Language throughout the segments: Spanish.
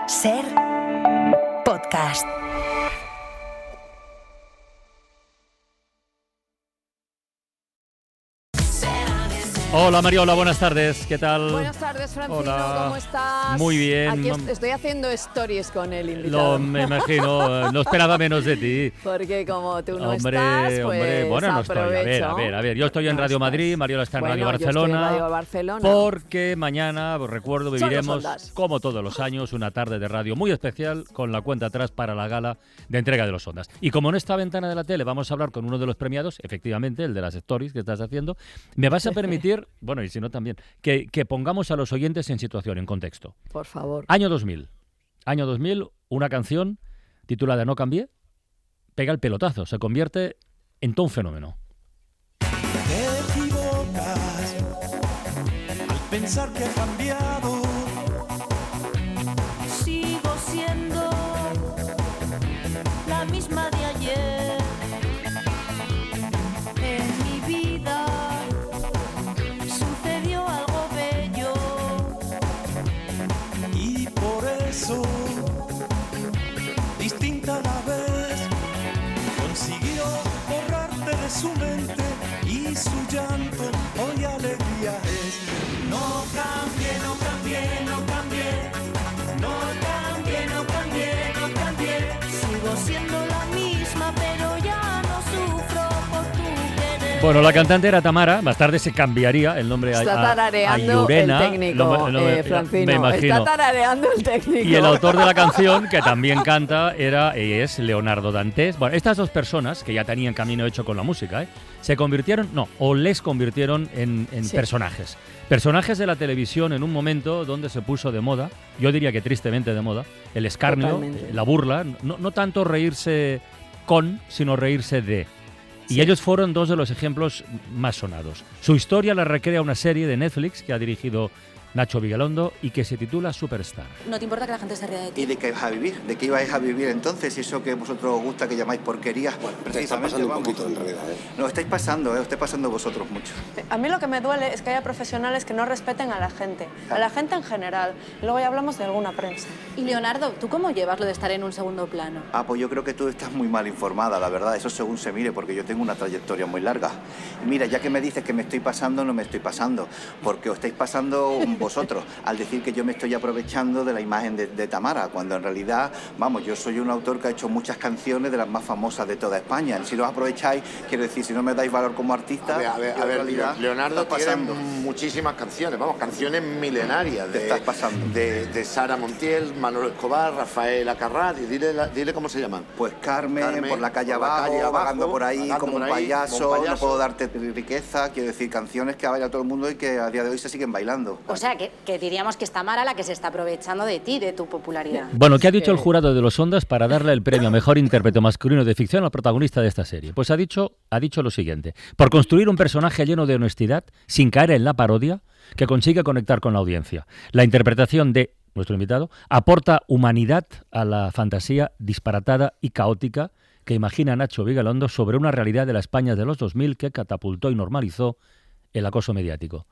Ser podcast. Hola Mariola, buenas tardes, ¿qué tal? Buenas tardes, Francino, Hola. ¿cómo estás? Muy bien. Aquí estoy haciendo stories con el invitado. Me imagino, no esperaba menos de ti. Porque como tú no Hombre, estás, pues bueno, no estoy. A ver, yo estoy en Radio Madrid, Mariola está en Radio Barcelona. Yo estoy en Radio Barcelona. Porque mañana, os recuerdo, viviremos, como todos los años, una tarde de radio muy especial con la cuenta atrás para la gala de entrega de los Ondas. Y como en esta ventana de la tele vamos a hablar con uno de los premiados, efectivamente, el de las stories que estás haciendo, me vas a permitir, bueno, y si no también, que pongamos a los oyentes en situación, en contexto. Por favor. Año 2000, una canción titulada No cambié, pega el pelotazo, se convierte en todo un fenómeno. Te equivocas al pensar que he cambiado. Sigo siendo la misma de ayer. En mi vida sucedió algo bello. Y por eso, distinta a la vez, consiguió borrarte de su mente y su llanto hoy alegría es. No cambié, no cambié, no cambié. No cambié, no cambié, no cambié. Sigo siendo la misma, pero ya no sufro por tu querer. Bueno, la cantante era Tamara, más tarde se cambiaría el nombre Está a tarareando Llurena, el técnico, Francino. me imagino. Está tarareando el técnico. Y el autor de la canción, que también canta, es Leonardo Dantes. Bueno, estas dos personas, que ya tenían camino hecho con la música, se convirtieron, les convirtieron en Sí. personajes. Personajes de la televisión en un momento donde se puso de moda, yo diría que tristemente de moda, el escarnio, Totalmente. la burla, no tanto reírse con, sino reírse de. Sí. Y ellos fueron dos de los ejemplos más sonados. Su historia la recrea una serie de Netflix que ha dirigido Nacho Vigalondo y que se titula Superstar. ¿No te importa que la gente se ría de ti? ¿Y de qué vais a vivir? ¿De qué ibais a vivir entonces? Eso que a vosotros os gusta que llamáis porquería. Te está pasando un poquito en realidad, ¿eh? No, estáis pasando, os estáis pasando vosotros mucho. A mí lo que me duele es que haya profesionales que no respeten a la gente en general. Luego ya hablamos de alguna prensa. Y Leonardo, ¿tú cómo llevas lo de estar en un segundo plano? Pues yo creo que tú estás muy mal informada, la verdad, eso según se mire, porque yo tengo una trayectoria muy larga. Y mira, ya que me dices que me estoy pasando, no me estoy pasando, porque os estáis pasando vosotros, al decir que yo me estoy aprovechando de la imagen de Tamara, cuando en realidad, yo soy un autor que ha hecho muchas canciones de las más famosas de toda España. Si los aprovecháis, quiero decir, si no me dais valor como artista... A ver, Leonardo tiene muchísimas canciones, canciones milenarias. Te estás pasando. De Sara Montiel, Manolo Escobar, Rafael Acarrá, dile cómo se llaman. Pues Carmen, por la calle abajo, vagando por ahí como un payaso, no puedo darte riqueza, quiero decir, canciones que baila todo el mundo y que a día de hoy se siguen bailando. O sea, que diríamos que es Tamara la que se está aprovechando de ti, de tu popularidad. Bueno, ¿qué ha dicho el jurado de los Ondas para darle el premio a Mejor Intérprete Masculino de Ficción al protagonista de esta serie? Pues ha dicho lo siguiente: por construir un personaje lleno de honestidad, sin caer en la parodia, que consigue conectar con la audiencia. La interpretación de nuestro invitado aporta humanidad a la fantasía disparatada y caótica que imagina Nacho Vigalondo sobre una realidad de la España de los 2000 que catapultó y normalizó el acoso mediático.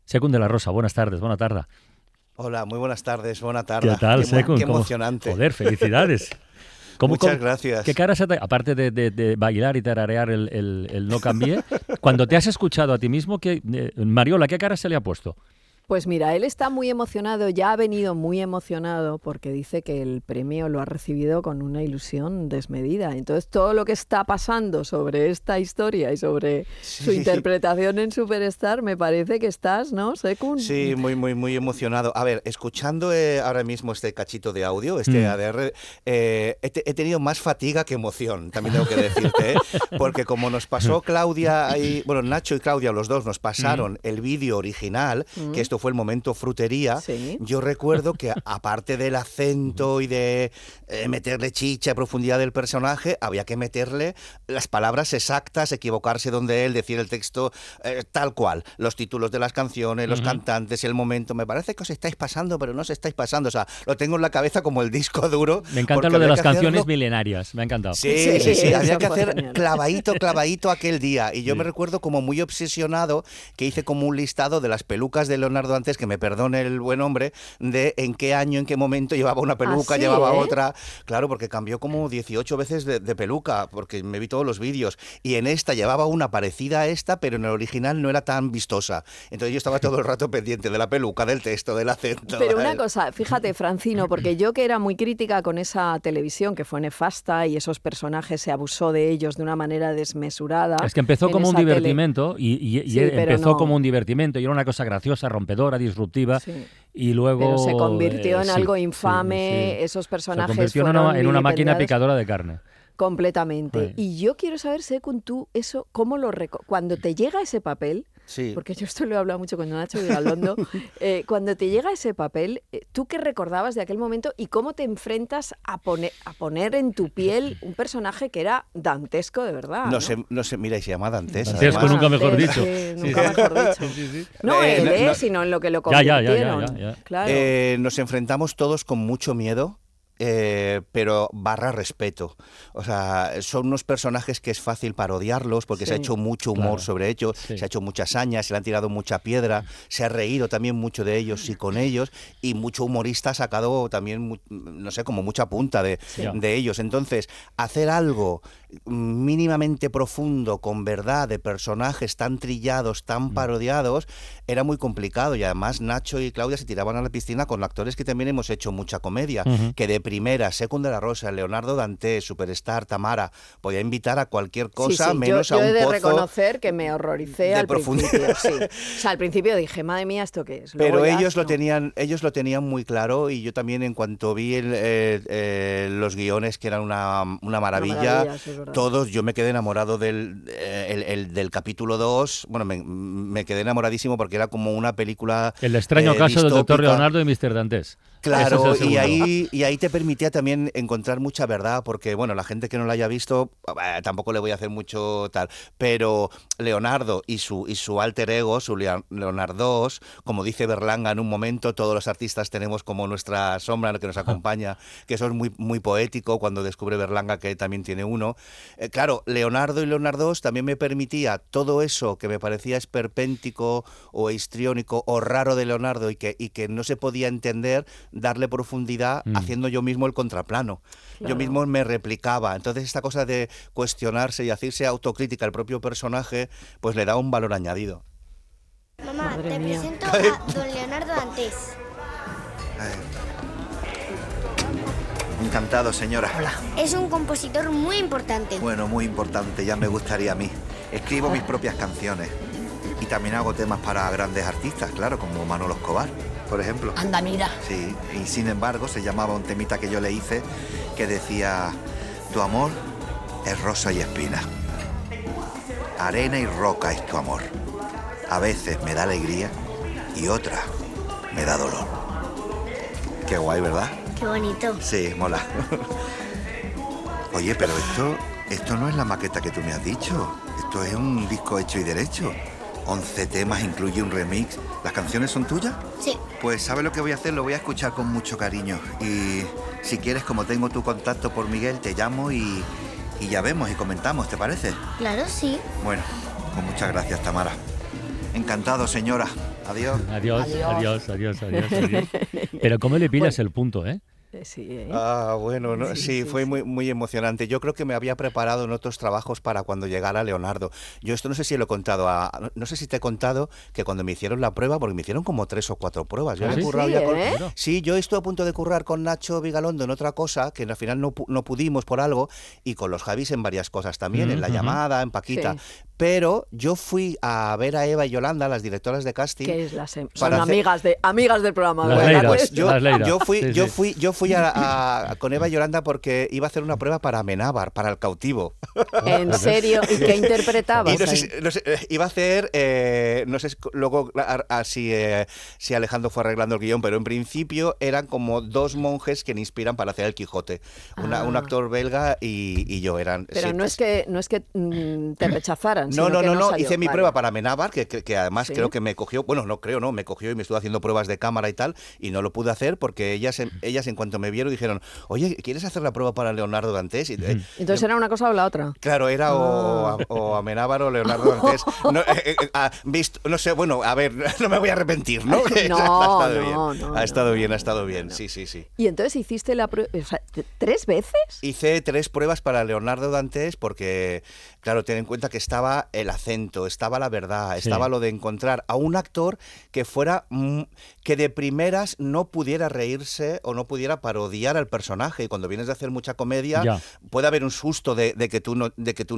Secund de la Rosa, buenas tardes, buena tarde. Hola, muy buenas tardes, buena tarde. ¿Qué tal, Secund? Qué emocionante. Joder, felicidades. Muchas gracias. ¿Qué cara se te, aparte de bailar y tararear el No cambié, cuando te has escuchado a ti mismo, Mariola, ¿qué cara se le ha puesto? Pues mira, él está muy emocionado, ya ha venido muy emocionado porque dice que el premio lo ha recibido con una ilusión desmedida. Entonces todo lo que está pasando sobre esta historia y sobre su interpretación en Superstar, me parece que estás, ¿no, Secund? Sí, muy emocionado. A ver, escuchando ahora mismo este cachito de audio, ADR, he tenido más fatiga que emoción, también tengo que decirte, porque como nos pasó Claudia, Nacho y Claudia, los dos, nos pasaron el vídeo original, que esto fue el momento frutería. Sí. Yo recuerdo que aparte del acento y de meterle chicha, profundidad del personaje, había que meterle las palabras exactas, equivocarse donde él, decir el texto tal cual, los títulos de las canciones, los cantantes, el momento. Me parece que os estáis pasando, pero no os estáis pasando. O sea, lo tengo en la cabeza como el disco duro. Me encanta lo de las canciones milenarias, me ha encantado. Sí. Había que hacer clavadito aquel día. Y yo me recuerdo como muy obsesionado que hice como un listado de las pelucas de Leonardo Leonardo Dantes, que me perdone el buen hombre, de en qué año, en qué momento llevaba una peluca, sí, llevaba otra. Claro, porque cambió como 18 veces de peluca, porque me vi todos los vídeos. Y en esta llevaba una parecida a esta, pero en el original no era tan vistosa. Entonces yo estaba todo el rato pendiente de la peluca, del texto, del acento. Pero una cosa, fíjate, Francino, porque yo que era muy crítica con esa televisión que fue nefasta y esos personajes se abusó de ellos de una manera desmesurada. Es que empezó como un divertimento y Sí, pero empezó no. como un divertimento y era una cosa graciosa, rompedora, disruptiva. Sí. Y luego Pero se convirtió en sí, algo infame, sí. esos personajes Se convirtió fueron en una máquina vilipendiados picadora de carne. completamente. Sí. Y yo quiero saber, Sekun, tú eso, ¿cómo cuando te llega ese papel? Sí. Porque yo esto lo he hablado mucho con Nacho Vigalondo. Cuando te llega ese papel, ¿tú qué recordabas de aquel momento y cómo te enfrentas a poner en tu piel un personaje que era dantesco de verdad? No sé, mira, y se llama Dantes. Dantesco, además. nunca mejor Dantes, dicho. sí, nunca mejor dicho. No él, sino en lo que lo Ya. convirtieron. Claro. Nos enfrentamos todos con mucho miedo. Pero barra respeto. O sea, son unos personajes que es fácil parodiarlos porque se ha hecho mucho humor sobre ellos, se ha hecho mucha saña, se le han tirado mucha piedra, se ha reído también mucho de ellos y con ellos, y mucho humorista ha sacado también, no sé, como mucha punta de ellos. Entonces, hacer algo mínimamente profundo, con verdad, de personajes tan trillados, tan parodiados, era muy complicado. Y además Nacho y Claudia se tiraban a la piscina con actores que también hemos hecho mucha comedia, que de primera, Sekun de la Rosa, Leonardo Dantes, Superstar, Tamara, podía invitar a cualquier cosa menos yo a un he de pozo reconocer que me horroricé al principio. Sí. O sea, al principio dije, madre mía, ¿esto qué es? Pero Luego ya ellos lo tenían muy claro, y yo también, en cuanto vi los guiones, que eran una maravilla, sí, es verdad. todos, yo me quedé enamorado del capítulo 2. Bueno, me quedé enamoradísimo porque era como una película El extraño caso del doctor distópica. Leonardo y Mr. Dantes. Claro, Ese es el segundo. y ahí te permitía también encontrar mucha verdad, porque, bueno, la gente que no la haya visto, tampoco le voy a hacer mucho tal, pero Leonardo y su alter ego, su Leonardos, como dice Berlanga en un momento, todos los artistas tenemos como nuestra sombra que nos acompaña, que eso es muy, muy poético cuando descubre Berlanga que también tiene uno. Claro, Leonardo y Leonardos también me permitía todo eso que me parecía esperpéntico o histriónico o raro de Leonardo y que no se podía entender, darle profundidad haciendo yo mismo el contraplano. Claro. Yo mismo me replicaba. Entonces esta cosa de cuestionarse y hacerse autocrítica al propio personaje, pues le da un valor añadido. Mamá, Madre te mía. presento a don Leonardo Dantes. Encantado, señora. Hola. Es un compositor muy importante. Bueno, muy importante, ya me gustaría a mí. Escribo mis propias canciones y también hago temas para grandes artistas, claro, como Manolo Escobar, por ejemplo. Anda, mira. Sí, y sin embargo se llamaba un temita que yo le hice que decía: tu amor es rosa y espina, arena y roca es tu amor. A veces me da alegría y otra me da dolor. Qué guay, ¿verdad? Qué bonito. Sí, mola. Oye, pero esto no es la maqueta que tú me has dicho. Esto es un disco hecho y derecho. 11 temas, incluye un remix. ¿Las canciones son tuyas? Sí. Pues ¿sabes lo que voy a hacer? Lo voy a escuchar con mucho cariño. Y si quieres, como tengo tu contacto por Miguel, te llamo y ya vemos y comentamos, ¿te parece? Claro, sí. Bueno, pues muchas gracias, Tamara. Encantado, señora. Adiós. Adiós. Pero ¿cómo le pillas el punto, eh? Sí, Bueno, no, sí, fue muy, muy emocionante. Yo creo que me había preparado en otros trabajos para cuando llegara Leonardo. Yo esto no sé si lo he contado, no sé si te he contado que cuando me hicieron la prueba, porque me hicieron como 3 o 4 pruebas. Yo he currado ya sí, yo estuve a punto de currar con Nacho Vigalondo en otra cosa, que al final no pudimos por algo, y con los Javis en varias cosas también, en La Llamada, en Paquita. Sí. Pero yo fui a ver a Eva y Yolanda, las directoras de casting. Que son amigas del programa. Pues yo fui con Eva y Yolanda porque iba a hacer una prueba para Amenábar, para El cautivo. ¿En serio? ¿Y qué interpretabas? No sé, iba a hacer, no sé luego si Alejandro fue arreglando el guión, pero en principio eran como 2 monjes que me inspiran para hacer El Quijote. Un actor belga y yo eran. Pero sí, no es que te rechazaran. No, hice mi prueba para Amenábar, que además creo que me cogió, me cogió y me estuvo haciendo pruebas de cámara y tal, y no lo pude hacer porque ellas en cuanto cuanto me vieron dijeron, oye, ¿quieres hacer la prueba para Leonardo Dantes? Entonces era una cosa o la otra. Claro, era o Amenábar o Leonardo Dantes. No sé, bueno, a ver, no me voy a arrepentir, ¿no? Ha estado bien, sí. Y entonces hiciste la prueba, o sea, 3 veces. Hice 3 pruebas para Leonardo Dantes porque, claro, ten en cuenta que estaba el acento, estaba la verdad, estaba lo de encontrar a un actor que fuera, que de primeras no pudiera reírse o no pudiera parodiar al personaje. Y cuando vienes de hacer mucha comedia, puede haber un susto de que tú no,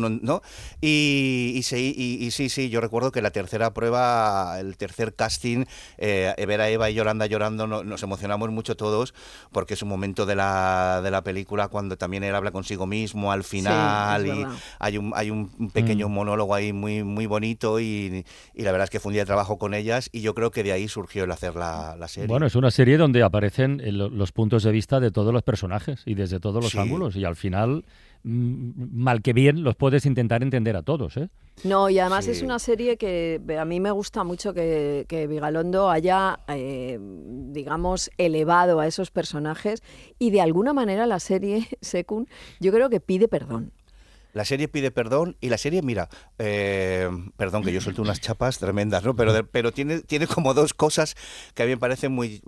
¿no? Y sí, yo recuerdo que la tercera prueba, el tercer casting, ver a Eva y Yolanda llorando, nos emocionamos mucho todos, porque es un momento de la película cuando también él habla consigo mismo al final, y hay un pequeño monólogo ahí muy bonito, y la verdad es que fue un día de trabajo con ellas, y yo creo que de ahí surgió el hacer la serie. Bueno, es una serie donde aparecen los puntos de vista de todos los personajes y desde todos los ángulos, y al final, mal que bien, los puedes intentar entender a todos, ¿eh? No, y además es una serie que a mí me gusta mucho que Vigalondo haya, digamos, elevado a esos personajes, y de alguna manera la serie, Sekun, yo creo que pide perdón. La serie pide perdón, y la serie, mira, perdón que yo suelto unas chapas tremendas, ¿no? Pero tiene como 2 cosas que a mí me parecen muy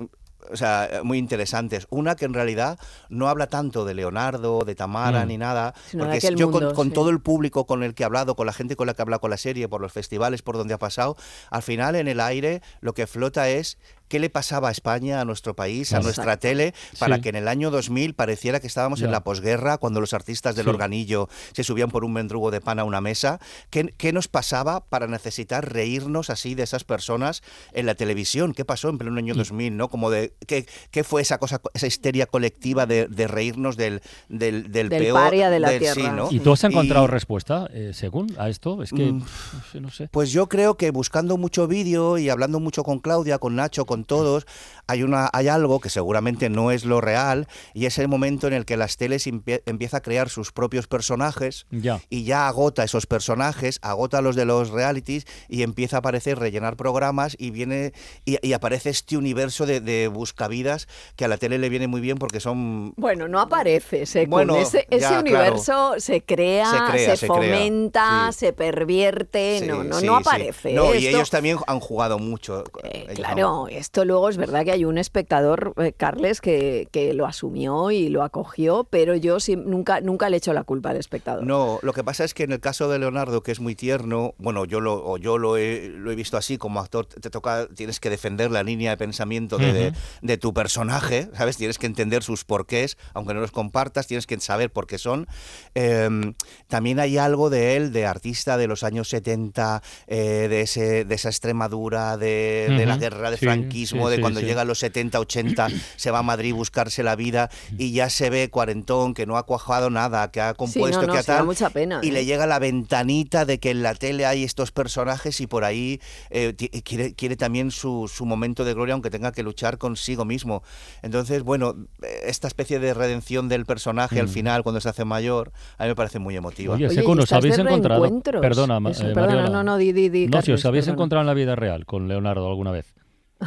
interesantes. Una, que en realidad no habla tanto de Leonardo, de Tamara, ni nada, porque yo con todo el público con el que he hablado, con la gente con la que he hablado con la serie, por los festivales, por donde ha pasado, al final en el aire lo que flota es qué le pasaba a España, a nuestro país, a nuestra tele, para que en el año 2000 pareciera que estábamos en la posguerra, cuando los artistas del organillo se subían por un mendrugo de pan a una mesa. ¿Qué nos pasaba para necesitar reírnos así de esas personas en la televisión? ¿Qué pasó en pleno año 2000, no? Como de ¿qué fue esa cosa, esa histeria colectiva de reírnos del peor, paria de la tierra? Sí, ¿no? ¿Y tú has encontrado respuesta, según a esto? Es que no sé. Pues yo creo que buscando mucho vídeo y hablando mucho con Claudia, con Nacho, con todos, hay algo que seguramente no es lo real, y es el momento en el que las teles empieza a crear sus propios personajes, y ya agota esos personajes, agota los de los realities, y empieza a aparecer, rellenar programas, y aparece este universo de buscavidas que a la tele le viene muy bien porque son... Bueno, no aparece, bueno, ese universo se crea, se fomenta, se pervierte, no aparece. No, y ellos también han jugado mucho. Claro, esto luego es verdad que hay un espectador, Carles, que lo asumió y lo acogió, pero yo nunca le echo la culpa al espectador. No, lo que pasa es que en el caso de Leonardo, que es muy tierno, bueno, yo lo he visto así, como actor tienes que defender la línea de pensamiento de tu personaje, ¿sabes? Tienes que entender sus porqués, aunque no los compartas, tienes que saber por qué son. También hay algo de él, de artista de los años 70, de esa Extremadura, de la guerra de franquismo, de cuando llega a los 70, 80, se va a Madrid a buscarse la vida, y ya se ve cuarentón, que no ha cuajado nada, que ha compuesto, que ha tal, da mucha pena, y le llega la ventanita de que en la tele hay estos personajes, y por ahí quiere también su momento de gloria, aunque tenga que luchar consigo mismo. Entonces, bueno, esta especie de redención del personaje al final, cuando se hace mayor, a mí me parece muy emotiva. Oye, Seco, ¿nos habéis encontrado? Perdona, no, di, no, si os habéis encontrado en la vida real con Leonardo alguna vez.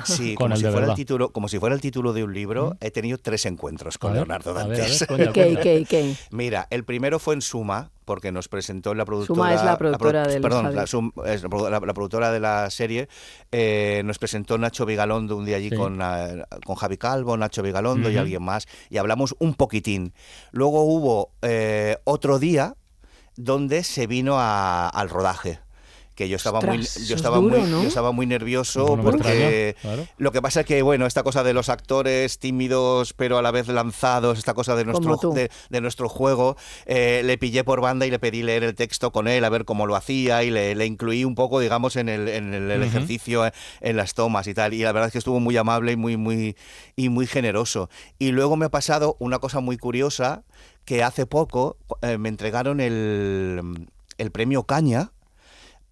Sí, como si fuera el título de un libro, he tenido 3 encuentros con Leonardo Dantes. ¿Qué? Mira, el primero fue en Suma, porque nos presentó la productora... Suma es la productora de la productora de la serie. Nos presentó Nacho Vigalondo un día allí con Javi Calvo, Nacho Vigalondo y alguien más, y hablamos un poquitín. Luego hubo otro día donde se vino al rodaje, que yo estaba muy nervioso, porque lo que pasa es que, bueno, esta cosa de los actores tímidos pero a la vez lanzados, esta cosa de nuestro juego, le pillé por banda y le pedí leer el texto con él, a ver cómo lo hacía, y le incluí un poco, digamos, en el ejercicio, en las tomas y tal, y la verdad es que estuvo muy amable y muy generoso. Y luego me ha pasado una cosa muy curiosa, que hace poco me entregaron el premio Caña,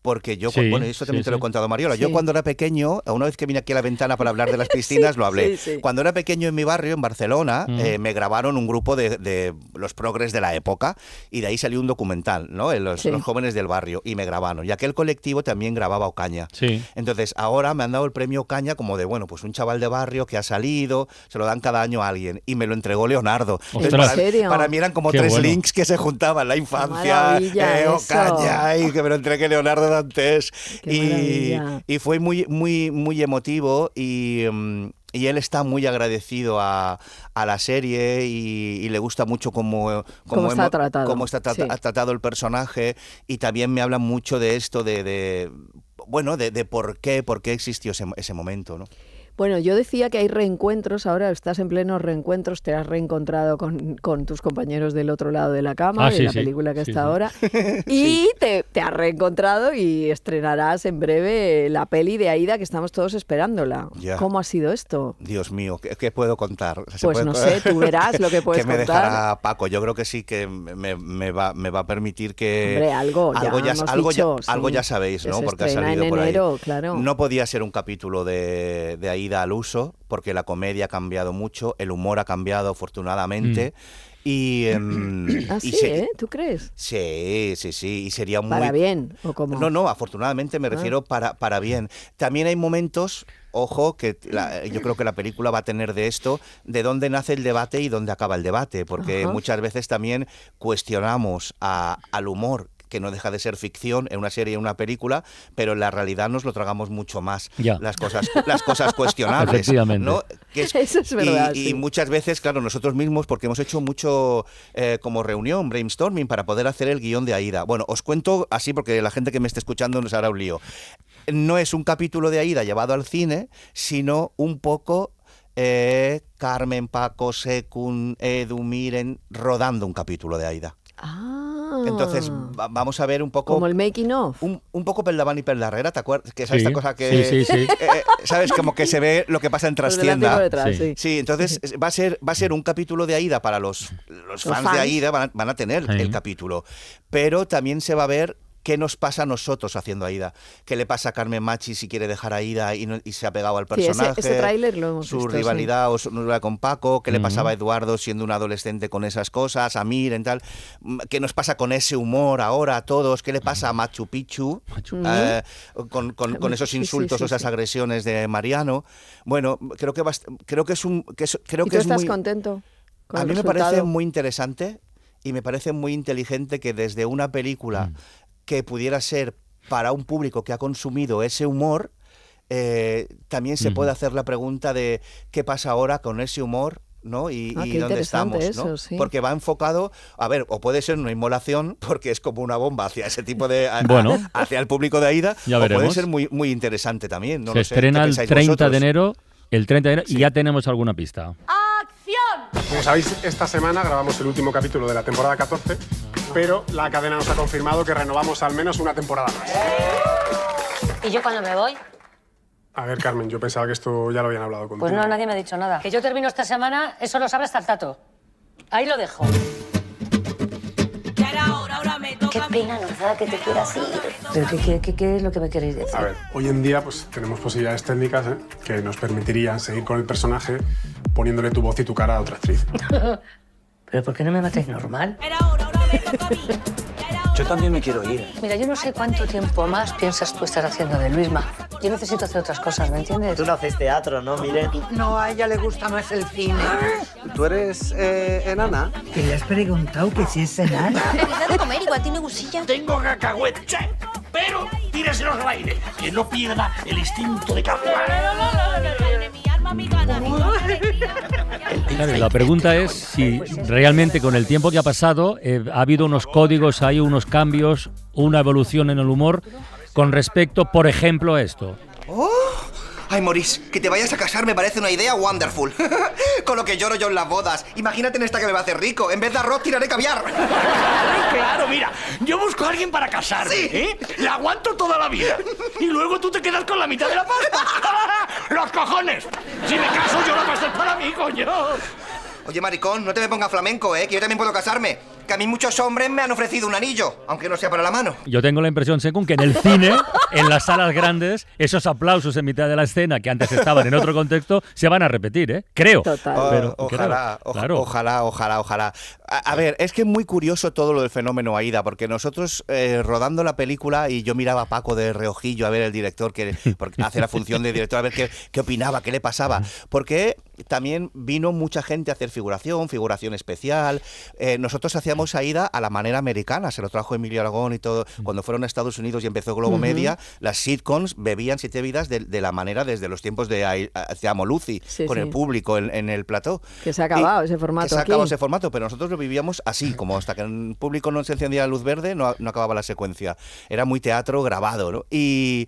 porque yo, Sí, bueno, eso también sí, te lo he sí. contado, Mariola. Sí. Yo cuando era pequeño, una vez que vine aquí a la ventana para hablar de las piscinas, lo hablé. sí. Cuando era pequeño en mi barrio, en Barcelona, me grabaron un grupo de los progres de la época y de ahí salió un documental, ¿no? Los jóvenes del barrio, y me grabaron. Y aquel colectivo también grababa Ocaña. Sí. Entonces, ahora me han dado el premio Ocaña como de, bueno, pues un chaval de barrio que ha salido, se lo dan cada año a alguien, y me lo entregó Leonardo. Entonces, Ostras. ¿En serio? para mí eran como Qué 3 bueno. links que se juntaban, la infancia, maravilla eso. Ocaña, y que me lo entregue Leonardo Dantes. Qué maravilla. Y fue muy emotivo, y él está muy agradecido a la serie, y le gusta mucho cómo está tratado. cómo está tratado el personaje, y también me habla mucho de esto de por qué existió ese momento, ¿no? Bueno, yo decía que hay reencuentros, ahora estás en plenos reencuentros, te has reencontrado con tus compañeros del otro lado de la cama, de la película que está ahora, y te has reencontrado y estrenarás en breve la peli de Aída, que estamos todos esperándola. Ya. ¿Cómo ha sido esto? Dios mío, ¿qué puedo contar? Pues no sé, tú verás lo que puedes que me contar. dejará Paco. Yo creo que sí que me va a permitir que... Hombre, algo ya sabéis, ¿no? Se Porque ha estrena salido en por ahí. enero, claro. No podía ser un capítulo de Aída al uso, porque la comedia ha cambiado mucho, el humor ha cambiado afortunadamente. Y, ¿Tú crees? Sí, y sería muy... ¿Para bien o cómo? No, afortunadamente me refiero para bien. También hay momentos, ojo, que yo creo que la película va a tener de esto, de dónde nace el debate y dónde acaba el debate, porque muchas veces también cuestionamos al humor, que no deja de ser ficción en una serie, en una película, pero en la realidad nos lo tragamos mucho más. Ya. Las cosas cuestionables. Efectivamente. ¿no? Eso es verdad. Y muchas veces, claro, nosotros mismos, porque hemos hecho mucho como reunión, brainstorming, para poder hacer el guión de Aída. Bueno, os cuento así, porque la gente que me esté escuchando nos hará un lío. No es un capítulo de Aída llevado al cine, sino un poco... Carmen, Paco, Secund, Edu, Miren, rodando un capítulo de Aída. Entonces vamos a ver un poco... Como el making of. Un poco Peldavan y Peldarrera, ¿te acuerdas? Que es esta cosa que... Sí. ¿Sabes? Como que se ve lo que pasa en trastienda. Detrás, sí, entonces va a ser un capítulo de Aída para los fans de Aída, van a tener el capítulo. Pero también se va a ver qué nos pasa a nosotros haciendo Aída. ¿Qué le pasa a Carmen Machi si quiere dejar a Aída y se ha pegado al personaje? Ese tráiler lo hemos su visto, rivalidad o su rivalidad con Paco. ¿Qué le pasaba a Eduardo siendo un adolescente con esas cosas? A Miren, tal. ¿Qué nos pasa con ese humor ahora a todos? ¿Qué le pasa a Machu Picchu? Con esos insultos o esas agresiones de Mariano. Bueno, creo que es un... ¿Y tú estás contento con el resultado? A mí me parece muy interesante y me parece muy inteligente que desde una película que pudiera ser para un público que ha consumido ese humor, también se puede hacer la pregunta de qué pasa ahora con ese humor, ¿no? Y dónde estamos, eso, ¿no? sí. Porque va enfocado, a ver, o puede ser una inmolación, porque es como una bomba hacia ese tipo de... hacia el público de Aída, ya o veremos. puede ser muy, muy interesante también. No Se lo sé. estrena ¿Qué el pensáis 30 vosotros? de enero, y ya tenemos alguna pista. Como sabéis, esta semana grabamos el último capítulo de la temporada 14, pero la cadena nos ha confirmado que renovamos al menos una temporada más. ¿Y yo cuando me voy? A ver, Carmen, yo pensaba que esto ya lo habían hablado contigo. Pues no, nadie me ha dicho nada. Que yo termino esta semana, eso lo sabe hasta el Tato. Ahí lo dejo. Qué pena nos da que te quieras ir. ¿Pero qué es lo que me queréis decir? A ver, hoy en día pues tenemos posibilidades técnicas que nos permitirían seguir con el personaje poniéndole tu voz y tu cara a otra actriz. ¿Pero por qué no me matáis normal? Yo también me quiero ir. Mira, yo no sé cuánto tiempo más piensas tú estar haciendo de Luisma. Yo necesito hacer otras cosas, ¿me entiendes? Tú no haces teatro, ¿no, Miren? No, a ella le gusta más el cine. ¿Tú eres enana? ¿Que le has preguntado que si es enana? ¿Te de comer? Igual tiene gusilla. Tengo cacahuete, pero tíreselos al aire, que no pierda el instinto de caza. Claro, la pregunta es si realmente con el tiempo que ha pasado ha habido unos códigos, hay unos cambios, una evolución en el humor con respecto, por ejemplo, a esto. ¡Oh! Ay, Maurice, que te vayas a casar me parece una idea wonderful. Con lo que lloro yo en las bodas. Imagínate en esta que me va a hacer rico. En vez de arroz tiraré caviar. Claro, mira, yo busco a alguien para casarme, ¿eh? La aguanto toda la vida. Y luego tú te quedas con la mitad de la pasta. ¡Los cojones! Si me caso, yo la pastel para mí, coño. Oye, maricón, no te me pongas flamenco, que yo también puedo casarme. Que a mí muchos hombres me han ofrecido un anillo, aunque no sea para la mano. Yo tengo la impresión, según que en el cine, en las salas grandes, esos aplausos en mitad de la escena que antes estaban en otro contexto, se van a repetir, ¿eh? Creo. Total. Pero, Ojalá, claro. ojalá. A ver, es que es muy curioso todo lo del fenómeno Aída, porque nosotros rodando la película, y yo miraba a Paco de reojillo a ver el director, que porque hace la función de director, a ver qué opinaba, qué le pasaba. Porque también vino mucha gente a hacer figuración especial. Nosotros hacíamos Aída a la manera americana, se lo trajo Emilio Aragón y todo. Cuando fueron a Estados Unidos y empezó Globo Media, las sitcoms bebían 7 vidas de la manera desde los tiempos de Te amo Lucy, con el público en el plató. Que se ha acabado ese formato. Que se ha acabado ese formato, pero nosotros lo vivíamos así, como hasta que el público no se encendía la luz verde, no acababa la secuencia. Era muy teatro grabado, ¿no? Y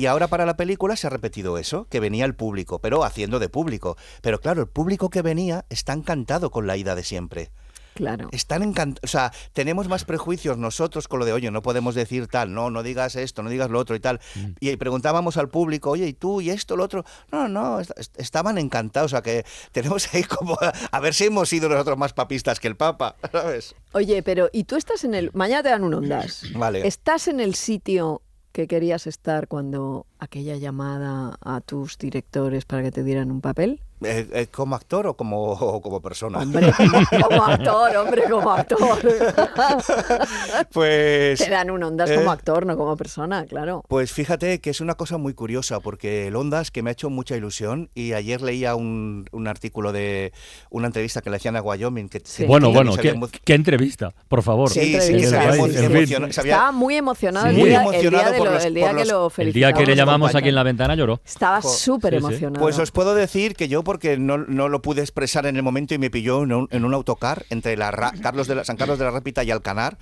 ahora para la película se ha repetido eso, que venía el público, pero haciendo de público. Pero claro, el público que venía está encantado con la Aída de siempre. Claro. Están encantados, o sea, tenemos más prejuicios nosotros con lo de, oye, no podemos decir tal, no digas esto, no digas lo otro y tal. Y preguntábamos al público, oye, ¿y tú? ¿Y esto? ¿Lo otro? No, estaban encantados, o sea, que tenemos ahí como, a ver si hemos sido nosotros más papistas que el Papa, ¿sabes? Oye, pero, ¿y tú estás en el... Mañana te dan un Ondas. Vale. ¿Estás en el sitio que querías estar cuando aquella llamada a tus directores para que te dieran un papel? ¿Como actor o como persona? Hombre, como actor. Pues... Te dan un Ondas como actor, no como persona, claro. Pues fíjate que es una cosa muy curiosa, porque el Ondas, que me ha hecho mucha ilusión, y ayer leía un artículo de una entrevista que le hacían a Wyoming. Bueno, ¿qué entrevista? Por favor. Sí, estaba muy emocionado, el día que lo felicitamos. El día que le llamamos aquí en La Ventana lloró. Estaba súper emocionado. Pues os puedo decir que yo, porque no lo pude expresar en el momento y me pilló en un autocar entre San Carlos de la Ràpita y Alcanar,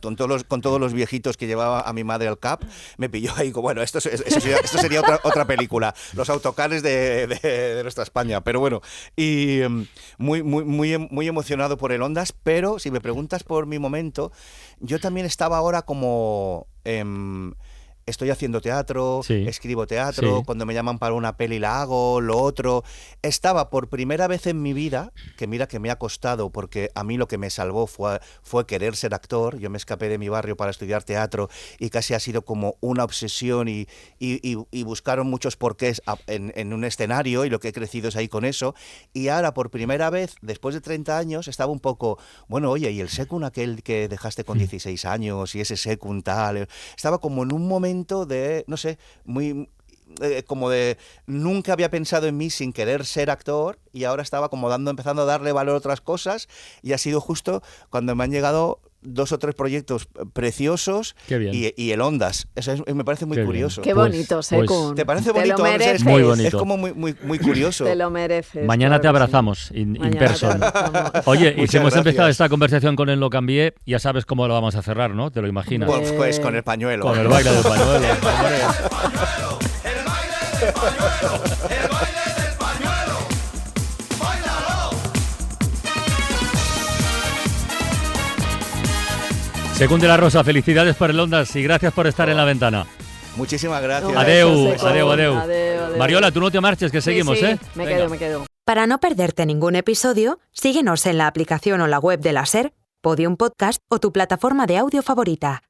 con todos los viejitos que llevaba a mi madre al CAP, me pilló ahí, bueno, esto sería otra película, los autocares de nuestra España, pero bueno, y muy emocionado por el Ondas, pero si me preguntas por mi momento, yo también estaba ahora como... estoy haciendo teatro, escribo teatro, cuando me llaman para una peli la hago, lo otro. Estaba por primera vez en mi vida, que mira que me ha costado, porque a mí lo que me salvó fue querer ser actor. Yo me escapé de mi barrio para estudiar teatro y casi ha sido como una obsesión y buscaron muchos porqués en un escenario, y lo que he crecido es ahí con eso. Y ahora por primera vez, después de 30 años, estaba un poco, bueno, oye, ¿y el secund aquel que dejaste con 16 años? Y ese secund tal. Estaba como en un momento de, no sé, muy como de nunca había pensado en mí sin querer ser actor, y ahora estaba como empezando a darle valor a otras cosas, y ha sido justo cuando me han llegado 2 o 3 proyectos preciosos. Qué bien. Y el Ondas. Eso me parece muy curioso. Qué bonito, Secund. ¿Te parece bonito? Te lo mereces. Es muy bonito. Es como muy curioso. Te lo mereces. Mañana te abrazamos in person. Oye, y si hemos empezado esta conversación con el Lo Cambié, ya sabes cómo lo vamos a cerrar, ¿no? ¿Te lo imaginas? Pues con el pañuelo. Con el baile del pañuelo. Secund de la Rosa, felicidades por el Ondas y gracias por estar en La Ventana. Muchísimas gracias. Adeu. Mariola, tú no te marches, que seguimos, sí, me quedo. Para no perderte ningún episodio, síguenos en la aplicación o la web de la SER, Podium Podcast o tu plataforma de audio favorita.